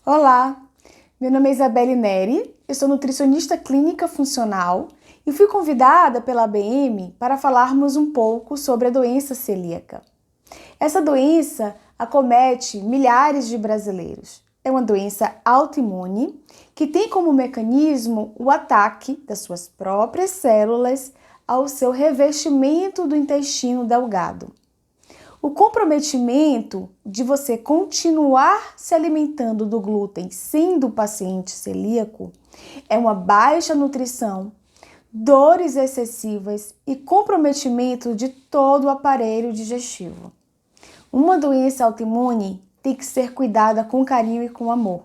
Olá, meu nome é Isabelle Neri, eu sou nutricionista clínica funcional e fui convidada pela ABM para falarmos um pouco sobre a doença celíaca. Essa doença acomete milhares de brasileiros. É uma doença autoimune que tem como mecanismo o ataque das suas próprias células ao seu revestimento do intestino delgado. O comprometimento de você continuar se alimentando do glúten sendo paciente celíaco é uma baixa nutrição, dores excessivas e comprometimento de todo o aparelho digestivo. Uma doença autoimune tem que ser cuidada com carinho e com amor.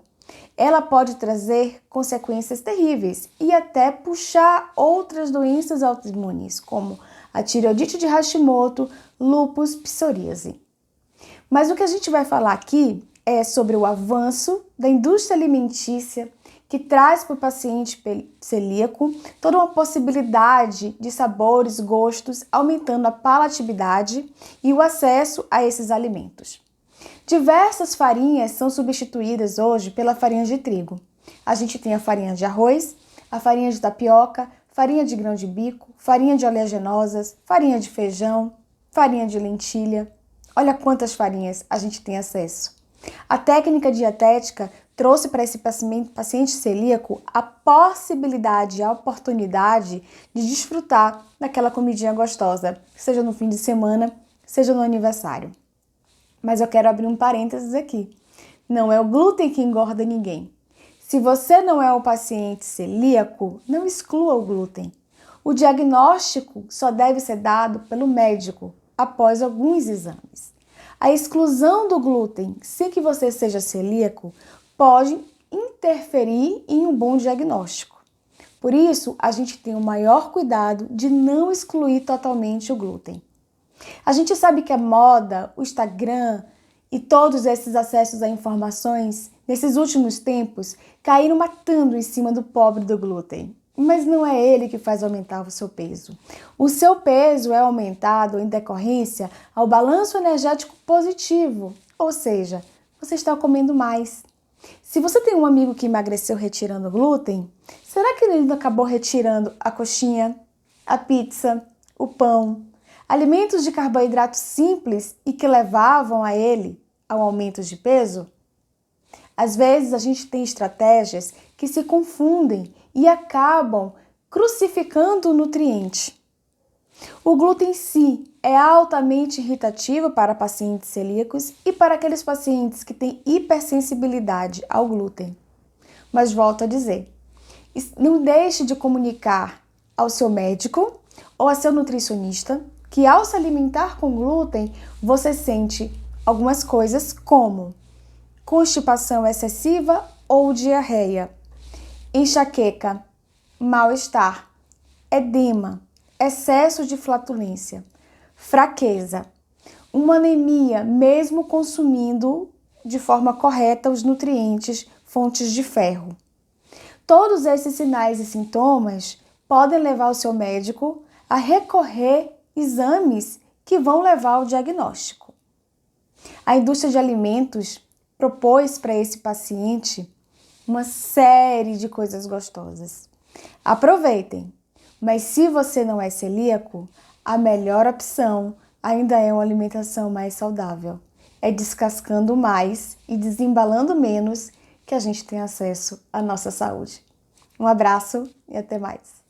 Ela pode trazer consequências terríveis e até puxar outras doenças autoimunes, como a tireoidite de Hashimoto, lúpus, psoríase. Mas o que a gente vai falar aqui é sobre o avanço da indústria alimentícia que traz para o paciente celíaco toda uma possibilidade de sabores, gostos, aumentando a palatabilidade e o acesso a esses alimentos. Diversas farinhas são substituídas hoje pela farinha de trigo. A gente tem a farinha de arroz, a farinha de tapioca, farinha de grão de bico, farinha de oleaginosas, farinha de feijão, farinha de lentilha. Olha quantas farinhas a gente tem acesso. A técnica dietética trouxe para esse paciente celíaco a possibilidade, a oportunidade de desfrutar daquela comidinha gostosa, seja no fim de semana, seja no aniversário. Mas eu quero abrir um parênteses aqui. Não é o glúten que engorda ninguém. Se você não é um paciente celíaco, não exclua o glúten. O diagnóstico só deve ser dado pelo médico após alguns exames. A exclusão do glúten, sem que você seja celíaco, pode interferir em um bom diagnóstico. Por isso, a gente tem o maior cuidado de não excluir totalmente o glúten. A gente sabe que a moda, o Instagram e todos esses acessos a informações, nesses últimos tempos, caíram matando em cima do pobre do glúten. Mas não é ele que faz aumentar o seu peso. O seu peso é aumentado em decorrência ao balanço energético positivo, ou seja, você está comendo mais. Se você tem um amigo que emagreceu retirando glúten, será que ele acabou retirando a coxinha, a pizza, o pão, alimentos de carboidrato simples e que levavam a ele ao aumento de peso? Às vezes a gente tem estratégias que se confundem e acabam crucificando o nutriente. O glúten em si é altamente irritativo para pacientes celíacos e para aqueles pacientes que têm hipersensibilidade ao glúten. Mas volto a dizer, não deixe de comunicar ao seu médico ou ao seu nutricionista que ao se alimentar com glúten, você sente algumas coisas como constipação excessiva ou diarreia, enxaqueca, mal-estar, edema, excesso de flatulência, fraqueza, uma anemia mesmo consumindo de forma correta os nutrientes, fontes de ferro. Todos esses sinais e sintomas podem levar o seu médico a recorrer exames que vão levar ao diagnóstico. A indústria de alimentos propôs para esse paciente uma série de coisas gostosas. Aproveitem, mas se você não é celíaco, a melhor opção ainda é uma alimentação mais saudável. É descascando mais e desembalando menos que a gente tem acesso à nossa saúde. Um abraço e até mais.